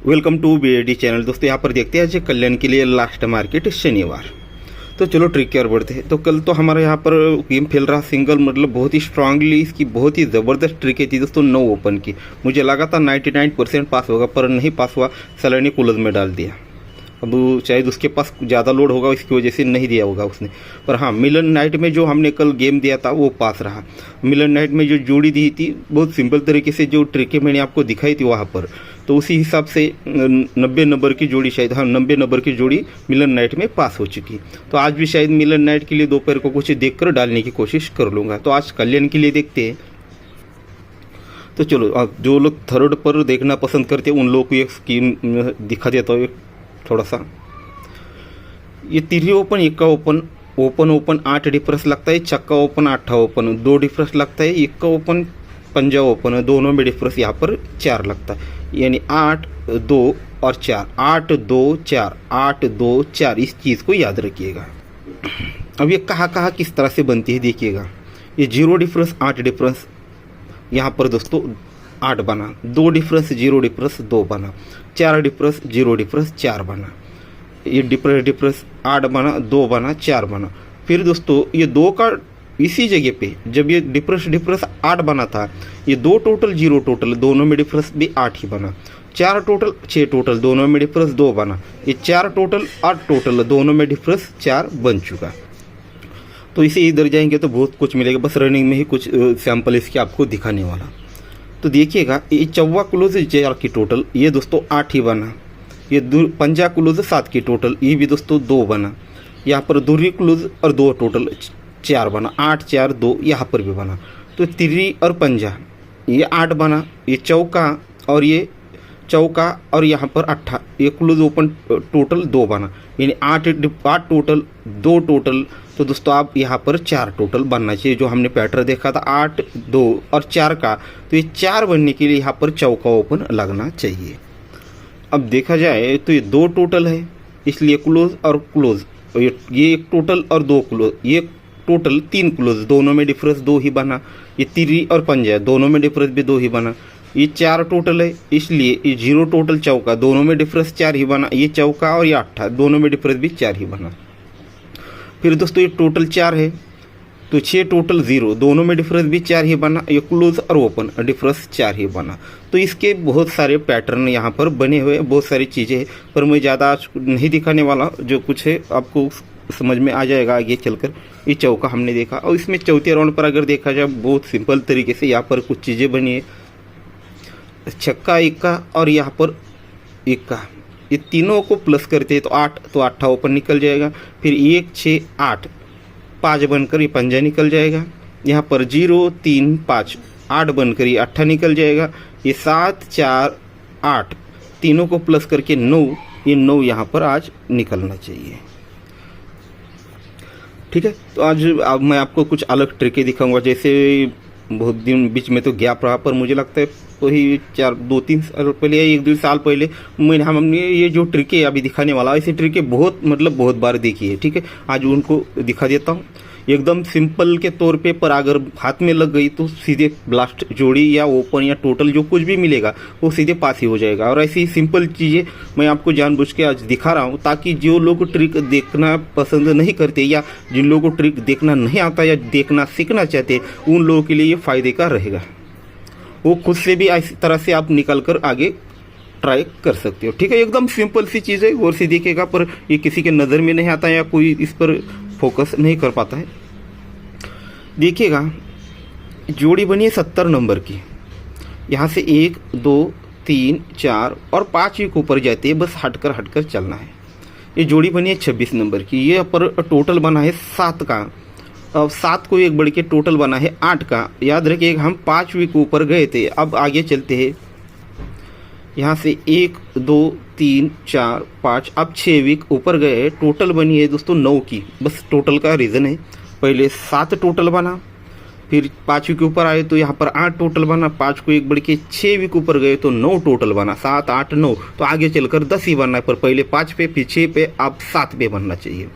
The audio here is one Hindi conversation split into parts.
Welcome to BAD channel. दोस्तों यहाँ पर देखते हैं आज कल्याण के लिए लास्ट मार्केट शनिवार। तो चलो ट्रिक की ओर बढ़ते हैं। तो कल तो हमारा यहाँ पर गेम खेल रहा सिंगल, मतलब बहुत ही स्ट्रांगली इसकी बहुत ही ज़बरदस्त ट्रिक थी दोस्तों। 9 ओपन की मुझे लगा था 99% पास होगा, पर नहीं पास हुआ। सैलर ने क्लोज में डाल दिया। अब शायद उसके पास ज़्यादा लोड होगा, इसकी वजह से नहीं दिया होगा उसने। पर हाँ, मिलन नाइट में जो हमने कल गेम दिया था वो पास रहा। मिलन नाइट में जो जोड़ी दी थी बहुत सिंपल तरीके से जो ट्रिकें मैंने आपको दिखाई थी वहाँ पर, तो उसी हिसाब से 90 नंबर की जोड़ी, शायद हाँ 90 नंबर की जोड़ी मिलन नाइट में पास हो चुकी। तो आज भी शायद मिलन नाइट के लिए दोपहर को कुछ देखकर डालने की कोशिश कर लूँगा। तो आज कल्याण के लिए देखते हैं। तो चलो, जो लोग थर्ड पर देखना पसंद करते हैं उन लोगों को एक स्कीम दिखा देता हूँ थोड़ा सा। ये तिरही ओपन, इक्का ओपन, ओपन 8 डिफरेंस लगता है। चक्का ओपन 8 ओपन 2 डिफरेंस लगता है। इक्का ओपन, पंजा ओपन, दोनों में डिफरेंस यहाँ पर 4 लगता है। यानी 8 2 और 4, 8 2 4, 8 2 4। इस चीज़ को याद रखिएगा। अब ये कहाँ किस तरह से बनती है देखिएगा। ये 0 डिफरेंस 8 डिफरेंस, यहाँ पर दोस्तों 8 बना, 2 डिफरेंस 0 डिफरेंस 2 बना, 4 डिफरेंस 0 डिफरेंस 4 बना। ये डिफरेंस 8 बना, 2 बना, 4 बना। फिर दोस्तों ये 2 का इसी जगह पे जब ये डिफरेंस 8 बना था, ये 2 टोटल 0 टोटल, दोनों में डिफरेंस भी 8 ही बना। 4 टोटल 6 टोटल, दोनों में डिफरेंस 2 बना। ये 4 टोटल 8 टोटल, दोनों में डिफरेंस 4 बन चुका। तो इसे इधर जाएंगे तो बहुत कुछ मिलेगा। बस रनिंग में ही कुछ सैंपल इसके आपको दिखाने वाला। तो देखिएगा, ये चौवा क्लोज 4 की टोटल, ये दोस्तों 8 ही बना। ये पंजा क्लोज 7 की टोटल, ये भी दोस्तों 2 बना। यहाँ पर दूरी क्लोज और 2 टोटल 4 बना, 8 4 2 यहाँ पर भी बना। तो तिरी और पंजा ये 8 बना। ये चौका और ये चौका और यहाँ पर 8, ये क्लोज ओपन टोटल 2 बना। यानी 8 टोटल 2 टोटल। तो दोस्तों आप यहाँ पर 4 टोटल बनना चाहिए, जो हमने पैटर्न देखा था 8 2 और 4 का। तो ये 4 बनने के लिए यहाँ पर चौका ओपन लगना चाहिए। अब देखा जाए तो ये 2 टोटल है, इसलिए क्लोज और क्लोज, ये 1 टोटल और 2 क्लोज, ये टोटल 3 क्लोज, दोनों में डिफरेंस 2 ही बना। ये तिरी और पंजा, दोनों में डिफरेंस भी 2 ही बना। ये 4 टोटल है, इसलिए ये 0 टोटल चौका, दोनों में डिफरेंस 4 ही बना। ये चौका और ये 8, दोनों में डिफरेंस भी 4 ही बना। फिर दोस्तों ये टोटल 4 है, तो 6 टोटल 0, दोनों में डिफरेंस भी 4 ही बना। ये क्लोज और ओपन डिफरेंस 4 ही बना। तो इसके बहुत सारे पैटर्न यहाँ पर बने हुए, बहुत सारी चीज़ें हैं, पर मैं ज़्यादा नहीं दिखाने वाला। जो कुछ है आपको समझ में आ जाएगा आगे चलकर। ये चौका हमने देखा, और इसमें चौथे राउंड पर अगर देखा जाए बहुत सिंपल तरीके से यहाँ पर कुछ चीज़ें बनी है। छक्का, इक्का और यहाँ पर इक्का, ये तीनों को प्लस करते हैं तो 8, तो 8 ओपन निकल जाएगा। फिर 1 6 8 5 बनकर ये पंजा निकल जाएगा। यहाँ पर 0 3 5 8 बनकर ये 8 निकल जाएगा। ये 7 4 8 तीनों को प्लस करके 9, ये 9 यहाँ पर आज निकलना चाहिए। ठीक है। तो आज अब मैं आपको कुछ अलग ट्रिकें दिखाऊंगा। जैसे बहुत दिन बीच में तो गैप रहा, पर मुझे लगता है वही 2-3 साल पहले या 1-2 साल पहले हमने ये जो ट्रिकें अभी दिखाने वाला, ऐसी ट्रिकें बहुत बार देखी है। ठीक है, आज उनको दिखा देता हूँ एकदम सिंपल के तौर पे। पर अगर हाथ में लग गई तो सीधे ब्लास्ट जोड़ी या ओपन या टोटल जो कुछ भी मिलेगा वो सीधे पास ही हो जाएगा। और ऐसी सिंपल चीज़ें मैं आपको जानबूझ के आज दिखा रहा हूँ, ताकि जो लोग ट्रिक देखना पसंद नहीं करते या जिन लोगों को ट्रिक देखना नहीं आता या देखना सीखना चाहते, उन लोगों के लिए ये फ़ायदे का रहेगा। वो खुद से भी इस तरह से आप निकल कर आगे ट्राई कर सकते हो। ठीक है, एकदम सिंपल सी चीज़ है, गौर से देखिएगा। पर ये किसी के नज़र में नहीं आता या कोई इस पर फोकस नहीं कर पाता है। देखिएगा, जोड़ी बनी है 70 नंबर की। यहाँ से 1 2 3 4 और 5 के ऊपर जाते हैं, बस हटकर चलना है। ये जोड़ी बनी है 26 नंबर की। ये पर टोटल बना है 7 का। अब 7 को एक बढ़ के टोटल बना है 8 का। याद रखिए हम 5 वीक ऊपर गए थे। अब आगे चलते हैं। यहाँ से 1 2 3 4 5, अब 6 वीक ऊपर गए। टोटल बनी है दोस्तों 9 की। बस टोटल का रीज़न है, पहले 7 टोटल बना, फिर 5 वीक ऊपर आए तो यहाँ पर 8 टोटल बना। 5 को एक बढ़ के 6 वीक ऊपर गए तो 9 टोटल बना। 7 8 9, तो आगे चलकर 10 ही बनना है। पर पहले 5 पे, फिर 6 पे, अब 7 पे बनना चाहिए।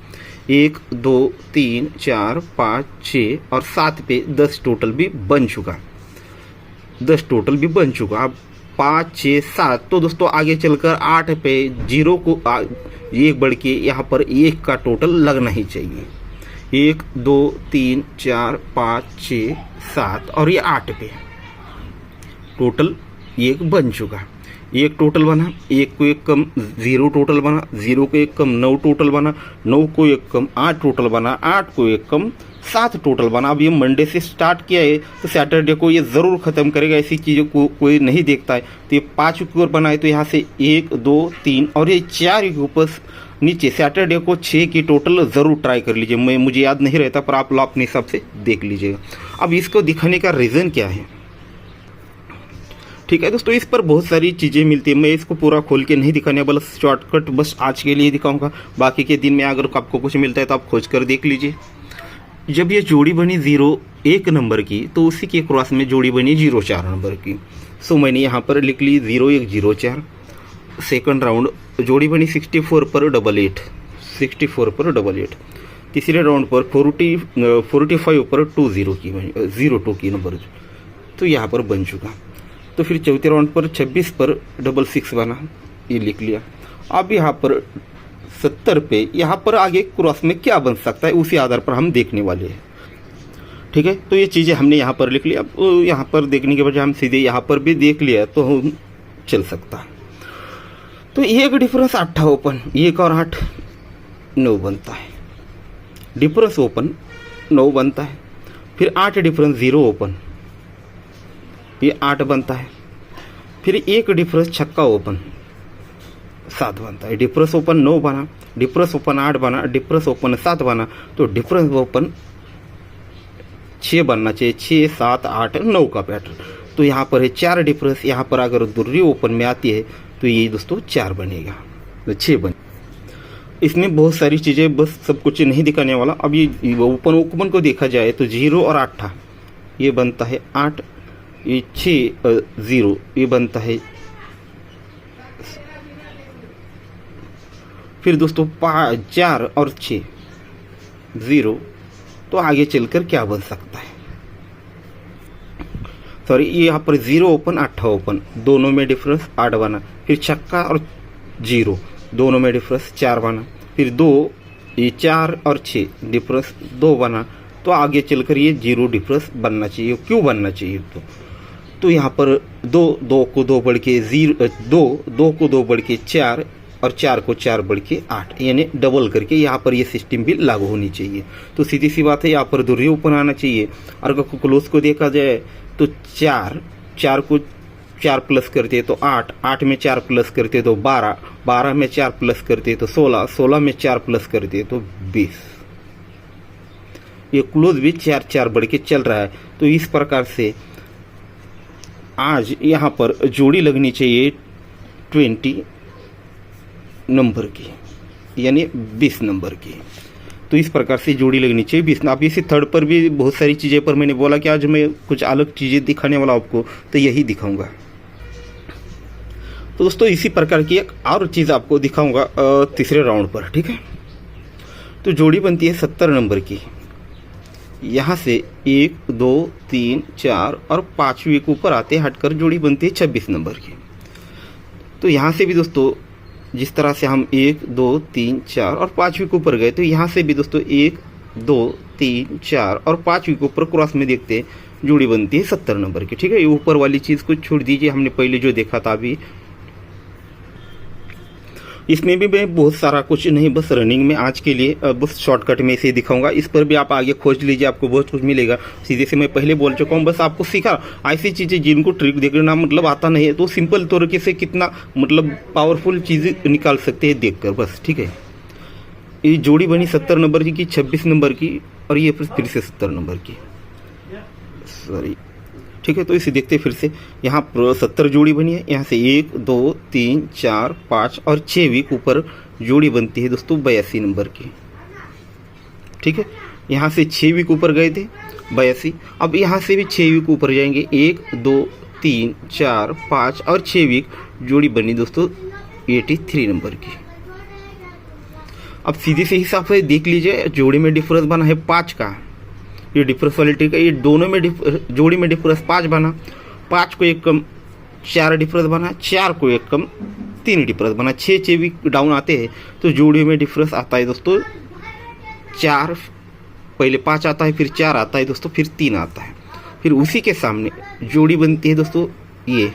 1 2 3 4 5 6 और 7 पे 10 टोटल भी बन चुका। 10 टोटल भी बन चुका। अब 5 6 7। तो दोस्तों आगे चलकर 8 पे 0 को एक बढ़ के यहाँ पर 1 का टोटल लगना ही चाहिए। 1 2 3 4 5 6 7 और ये 8 पे टोटल 1 बन चुका। 1 टोटल बना, 1 को 1 कम 0 टोटल बना, 0 को 1 कम 9 टोटल बना, 9 को 1 कम 8 टोटल बना, 8 को 1 कम 7 टोटल बना। अब ये मंडे से स्टार्ट किया है तो सैटरडे को ये ज़रूर ख़त्म करेगा। ऐसी चीज़ों को कोई नहीं देखता है। तो ये 5 के ऊपर बनाए तो यहाँ से 1 2 3 और ये 4 के ऊपर नीचे सैटरडे को 6 की टोटल ज़रूर ट्राई कर लीजिए। मुझे याद नहीं रहता पर आप लोग अपने हिसाब से देख लीजिएगा। अब इसको दिखाने का रीज़न क्या है, ठीक है दोस्तों, इस पर बहुत सारी चीज़ें मिलती है। मैं इसको पूरा खोल के नहीं दिखाने वाला, शॉर्टकट बस आज के लिए दिखाऊंगा। बाकी के दिन में अगर आपको कुछ मिलता है तो आप खोज कर देख लीजिए। जब ये जोड़ी बनी 0 1 नंबर की तो उसी के क्रॉस में जोड़ी बनी 0 4 नंबर की। सो मैंने यहाँ पर लिख ली 0 1 0 4। सेकंड राउंड जोड़ी बनी 64 पर 88, 64 पर 88। तीसरे राउंड पर 45 पर 20 की बनी, 02 की नंबर, तो यहाँ पर बन चुका। तो फिर चौथे राउंड पर 26 पर 66 बना, ये लिख लिया। अब यहाँ पर 70 पे यहाँ पर आगे क्रॉस में क्या बन सकता है उसी आधार पर हम देखने वाले हैं, ठीक है। तो ये चीज़ें हमने यहाँ पर लिख लिया। अब यहाँ पर देखने के बजाय हम सीधे यहाँ पर भी देख लिया तो हम चल सकता है। तो एक डिफरेंस 8 ओपन, 1 और 8 9 बनता है। डिफरेंस ओपन 9 बनता है। फिर 8 डिफरेंस 0 ओपन, ये 8 बनता है। फिर 1 डिफरेंस छक्का ओपन 7 बनता है। डिफरेंस ओपन 9 बना, डिफरेंस ओपन 8 बना, डिफरेंस ओपन 7 बना, तो डिफरेंस ओपन 6 बनना चाहिए। 6 7 8 9 का पैटर्न। तो यहाँ पर है 4 डिफरेंस। यहाँ पर अगर दुर्री ओपन में आती है तो ये दोस्तों 4 बनेगा, तो 6 बने। इसमें बहुत सारी चीज़ें, बस सब कुछ नहीं दिखाने वाला। अब ये ओपन को देखा जाए तो 0 और 8 ये बनता है 8, ये 6 0 ये बनता है। फिर दोस्तों 4 और 6 0, तो आगे चलकर क्या बन सकता है, सॉरी ये यहाँ पर 0 ओपन 8 ओपन, दोनों में डिफरेंस 8 बना। फिर छक्का और 0 दोनों में डिफरेंस 4 बना। फिर 2 ये 4 और 6 डिफरेंस 2 बना। तो आगे चलकर ये 0 डिफरेंस बनना चाहिए। क्यों बनना चाहिए, तो यहाँ पर 2 को 2 बढ़ के 0, 2 को 2 बढ़ के 4 और 4 को 4 बढ़ के 8, यानी डबल करके यहाँ पर ये सिस्टम भी लागू होनी चाहिए। तो सीधी सी बात है, यहाँ पर दुर्री ओपन आना चाहिए। और अगर क्लोज को देखा जाए तो 4 को 4 प्लस करते तो 8, 8 में 4 प्लस करते तो 12, 12 में 4 प्लस करते तो 16, 16 में 4 प्लस करते तो 20। ये क्लोज भी 4 बढ़ के चल रहा है। तो इस प्रकार से आज यहाँ पर जोड़ी लगनी चाहिए 20 नंबर की, यानी 20 नंबर की। तो इस प्रकार से जोड़ी लगनी चाहिए 20। आप इसी थर्ड पर भी बहुत सारी चीज़ें पर मैंने बोला कि आज मैं कुछ अलग चीज़ें दिखाने वाला आपको, तो यही दिखाऊंगा। तो दोस्तों इसी प्रकार की एक और चीज़ आपको दिखाऊंगा तीसरे राउंड पर, ठीक है। तो जोड़ी बनती है 70 नंबर की। यहाँ से 1 2 3 4 और 5वीं के ऊपर आते हटकर जोड़ी बनती है 26 नंबर की। तो यहाँ से भी दोस्तों जिस तरह से हम 1 2 3 4 और 5वीं के ऊपर गए, तो यहाँ से भी दोस्तों 1 2 3 4 और 5वीं के ऊपर क्रॉस में देखते हैं जोड़ी बनती है 70 नंबर की, ठीक है। ये ऊपर वाली चीज़ को छोड़ दीजिए, हमने पहले जो देखा था अभी। इसमें भी मैं बहुत सारा कुछ नहीं, बस रनिंग में आज के लिए बस शॉर्टकट में इसे दिखाऊंगा। इस पर भी आप आगे खोज लीजिए, आपको बहुत कुछ मिलेगा। सीधे से मैं पहले बोल चुका हूँ, बस आपको सीखा ऐसी चीज़ें जिनको ट्रिक देखना मतलब आता नहीं है, तो सिंपल तरीके से कितना मतलब पावरफुल चीज़ें निकाल सकते हैं देखकर, बस, ठीक है। ये जोड़ी बनी 70 नंबर की 26 नंबर की, और ये फिर से 70 नंबर की, सॉरी, ठीक है। तो इसे देखते फिर से, यहाँ पर 70 जोड़ी बनी है। यहाँ से 1 2 3 4 5 और 6वीं के ऊपर जोड़ी बनती है दोस्तों 82 नंबर की, ठीक है। यहाँ से 6वीं के ऊपर गए थे 82। अब यहाँ से भी 6वीं के ऊपर जाएंगे, 1 2 3 4 5 और 6वीं जोड़ी बनी दोस्तों 83 नंबर की। अब सीधे से हिसाब से देख लीजिए, जोड़ी में डिफरेंस बना है 5 का। ये डिफरेंस वाली ट्रिक है, ये दोनों में जोड़ी में डिफरेंस 5 बना। 5 को 1 कम 4 डिफरेंस बना, 4 को 1 कम 3 डिफरेंस बना, 6 भी डाउन आते हैं तो जोड़ी में डिफरेंस आता है दोस्तों 4, पहले 5 आता है, फिर 4 आता है दोस्तों, फिर 3 आता है। फिर उसी के सामने जोड़ी बनती है दोस्तों ये,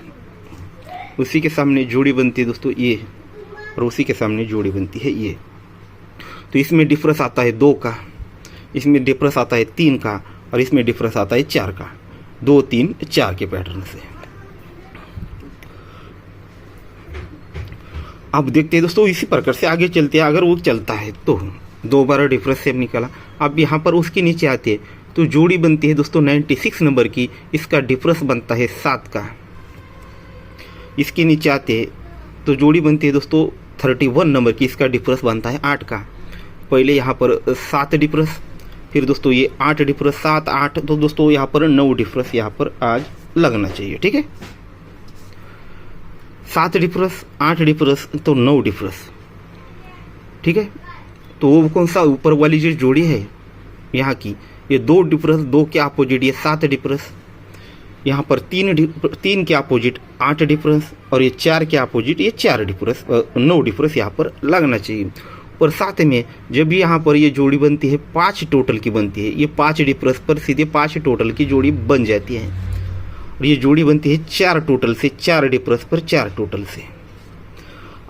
उसी के सामने जोड़ी बनती है दोस्तों ये, और उसी के सामने जोड़ी बनती है ये। तो इसमें डिफरेंस आता है 2 का, इसमें डिफरेंस आता है 3 का, और इसमें डिफरेंस आता है 4 का, 2 3 4 के पैटर्न से। अब देखते हैं दोस्तों इसी प्रकार से आगे चलते हैं। अगर वो चलता है तो 2 बार डिफरेंस सेम निकला। अब यहाँ पर उसके नीचे आते हैं तो जोड़ी बनती है दोस्तों 96 नंबर की, इसका डिफरेंस बनता है 7 का। इसके नीचे आते हैं तो जोड़ी बनती है दोस्तों 31 नंबर की, इसका डिफरेंस बनता है 8 का। पहले यहाँ पर 7 डिफरेंस, फिर दोस्तों ये 8 डिफरेंस, 7 8, तो दोस्तों यहाँ पर 9 डिफरेंस यहाँ पर आज लगना चाहिए। ठीक है, 7 डिफरेंस, 8 डिफरेंस, तो 9 डिफरेंस। ठीक है, तो वो कौन सा ऊपर वाली जो जोड़ी है यहाँ की, ये 2 डिफरेंस, 2 के अपोजिट ये 7 डिफरेंस, यहाँ पर 3 के अपोजिट 8 डिफरेंस, और ये 4 के अपोजिट ये 4 डिफरेंस, 9 डिफरेंस यहाँ पर लगना चाहिए। और साथ में जब यहाँ पर ये जोड़ी बनती है 5 टोटल की बनती है, ये 5 डिफरेंस पर सीधे 5 टोटल की जोड़ी बन जाती है। और ये जोड़ी बनती है 4 टोटल से, 4 डिफरेंस पर 4 टोटल से।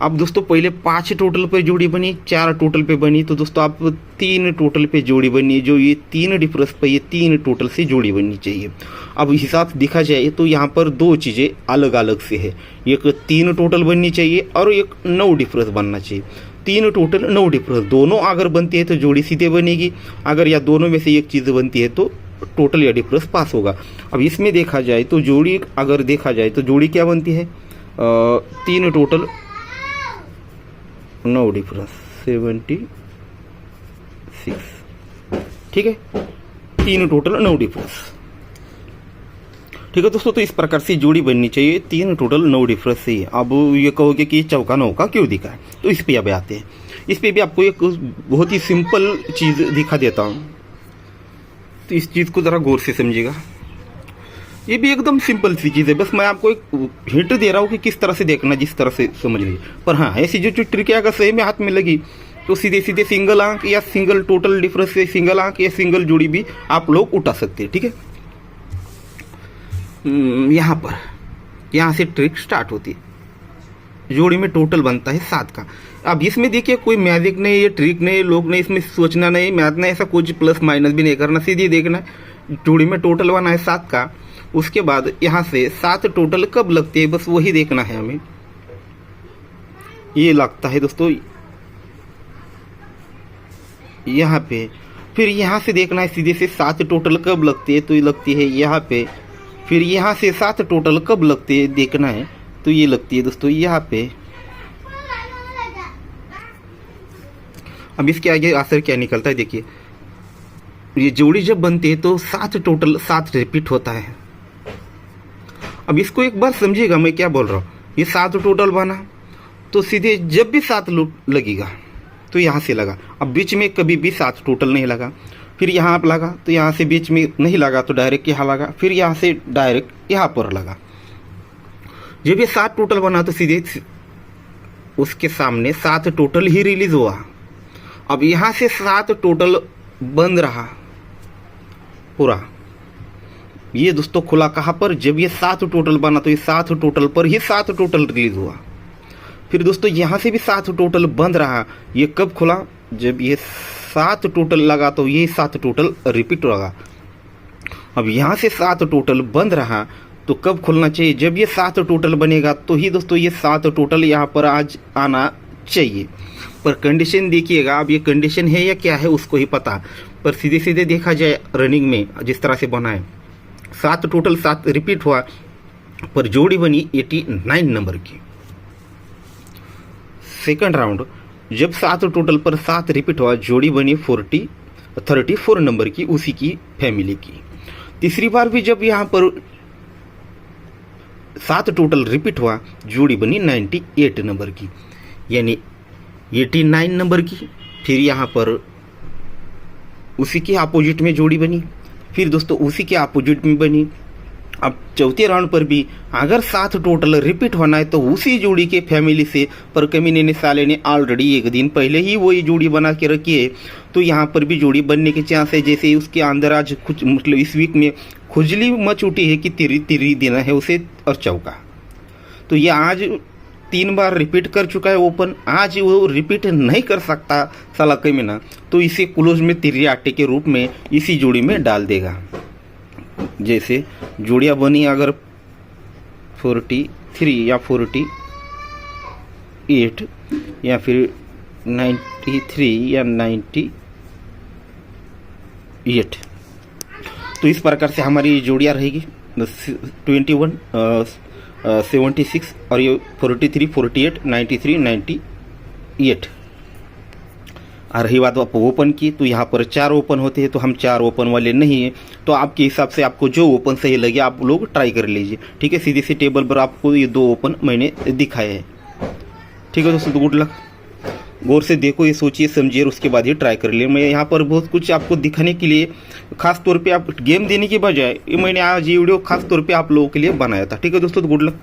अब दोस्तों पहले 5 टोटल पे जोड़ी बनी, 4 टोटल पे बनी, तो दोस्तों आप 3 टोटल पे जोड़ी बनी, जो ये 3 डिफरेंस पे ये 3 टोटल से जोड़ी बननी चाहिए। अब हिसाब से देखा जाए तो यहाँ पर 2 चीज़ें अलग अलग से है, एक 3 टोटल बननी चाहिए और एक 9 डिफरेंस बनना चाहिए। 3 टोटल 9 डिफरेंस दोनों अगर बनती है तो जोड़ी सीधे बनेगी, अगर या दोनों में से एक चीज़ बनती है तो टोटल या डिफरेंस पास होगा। अब इसमें देखा जाए तो जोड़ी, अगर देखा जाए तो जोड़ी क्या बनती है, 3 टोटल 9 डिफरेंस 76। ठीक है, 3 टोटल 9 डिफरेंस। ठीक है दोस्तों, तो इस प्रकार से जोड़ी बननी चाहिए 3 टोटल 9 डिफरेंस से। अब ये कहोगे कि चौका 9 का क्यों दिखा है, तो इस पे अब आते हैं। इस पे भी आपको एक बहुत ही सिंपल चीज़ दिखा देता हूँ, तो इस चीज़ को ज़रा गौर से समझिएगा। ये भी एकदम सिंपल सी चीज़ है, बस मैं आपको एक हिंट दे रहा हूँ कि किस तरह से देखना, जिस तरह से समझ लीजिए। पर हाँ, ऐसी जो ट्रिक है अगर सही में हाथ में लगी तो सीधे सीधे सिंगल अंक या सिंगल टोटल डिफरेंस से सिंगल अंक या सिंगल जोड़ी भी आप लोग उठा सकते हैं। ठीक है, यहाँ से ट्रिक स्टार्ट होती है। जोड़ी में टोटल बनता है 7 का। अब इसमें देखिए कोई मैजिक नहीं, ये ट्रिक नहीं, लोग नहीं इसमें सोचना नहीं, मैथ नहीं, ऐसा कुछ प्लस माइनस भी नहीं करना, सीधे देखना है जोड़ी में टोटल बना है 7 का। उसके बाद यहाँ से 7 टोटल कब लगते हैं, बस वही देखना है हमें। ये लगता है दोस्तों यहाँ पे, फिर यहाँ से देखना है सीधे से 7 टोटल कब लगती है, तो ये लगती है यहाँ पे। फिर यहाँ से 7 टोटल कब लगते हैं देखना है, तो ये लगती है दोस्तों यहाँ पे। अब इसके आगे आंसर क्या निकलता है देखिए, ये जोड़ी जब बनती है तो 7 टोटल 7 रिपीट होता है। अब इसको एक बार समझिएगा मैं क्या बोल रहा हूँ। ये 7 टोटल बना तो सीधे जब भी 7 लगेगा तो यहाँ से लगा, अब बीच में कभी भी 7 टोटल नहीं लगा। फिर यहाँ पर लगा तो यहाँ से बीच में नहीं लगा तो डायरेक्ट यहाँ लगा, फिर यहाँ से डायरेक्ट यहाँ पर लगा। जब ये 7 टोटल बना तो सीधे उसके सामने 7 टोटल ही रिलीज हुआ। अब यहाँ से 7 टोटल बंद रहा पूरा। ये दोस्तों खुला कहाँ पर, जब ये 7 टोटल बना तो ये 7 टोटल पर ही 7 टोटल रिलीज हुआ। फिर दोस्तों यहाँ से भी 7 टोटल बंद रहा। ये कब खुला, जब ये 7 टोटल लगा तो ये 7 टोटल रिपीट होगा। अब यहाँ से 7 टोटल बंद रहा तो कब खुलना चाहिए, जब ये 7 टोटल बनेगा तो ही दोस्तों ये 7 टोटल यहाँ पर आज आना चाहिए। पर कंडीशन देखिएगा, अब ये कंडीशन है या क्या है उसको ही पता। पर सीधे सीधे देखा जाए रनिंग में जिस तरह से बना है, 7 टोटल 7 रिपीट हुआ पर जोड़ी बनी 89 नंबर की। सेकंड राउंड जब 7 टोटल पर 7 रिपीट हुआ, जोड़ी बनी 34 नंबर की, उसी की फैमिली की। तीसरी बार भी जब यहाँ पर 7 टोटल रिपीट हुआ, जोड़ी बनी 98 नंबर की, यानी 89 नंबर की। फिर यहाँ पर उसी के अपोजिट में जोड़ी बनी, फिर दोस्तों उसी के अपोजिट में बनी, अब चौथे राउंड पर भी अगर 7 टोटल रिपीट होना है तो उसी जोड़ी के फैमिली से, पर कमीने ने साले ने ऑलरेडी एक दिन पहले ही वही जोड़ी बना के रखी है, तो यहाँ पर भी जोड़ी बनने के चांस है। जैसे उसके अंदर आज कुछ मतलब इस वीक में खुजली मच उठी है कि तिरी तिरी देना है उसे और चौका, तो ये आज 3 बार रिपीट कर चुका है ओपन, आज वो रिपीट नहीं कर सकता साला कमीना, तो इसे क्लोज में तिरी आटे के रूप में इसी जोड़ी में डाल देगा। जैसे जोड़ियाँ बनी अगर 43 या 48 या फिर 93 या 98, तो इस प्रकार से हमारी जोड़ियाँ रहेगी 21, 76 और ये 43, 48, 93, 98। और रही बात आप ओपन की, तो यहाँ पर 4 ओपन होते हैं, तो हम 4 ओपन वाले नहीं हैं, तो आपके हिसाब से आपको जो ओपन सही लगे आप लोग ट्राई कर लीजिए। ठीक है, सीधी सी टेबल पर आपको ये 2 ओपन मैंने दिखाए हैं। ठीक है दोस्तों, तो गुड लक, गौर से देखो, ये सोचिए समझिए, उसके बाद ही ट्राई कर लिए। मैं यहाँ पर बहुत कुछ आपको दिखाने के लिए, खास तौर पे आप गेम देने के बजाय ये मैंने आज ये वीडियो खास तौर पे आप लोगों के लिए बनाया था। ठीक है दोस्तों, तो गुड लक।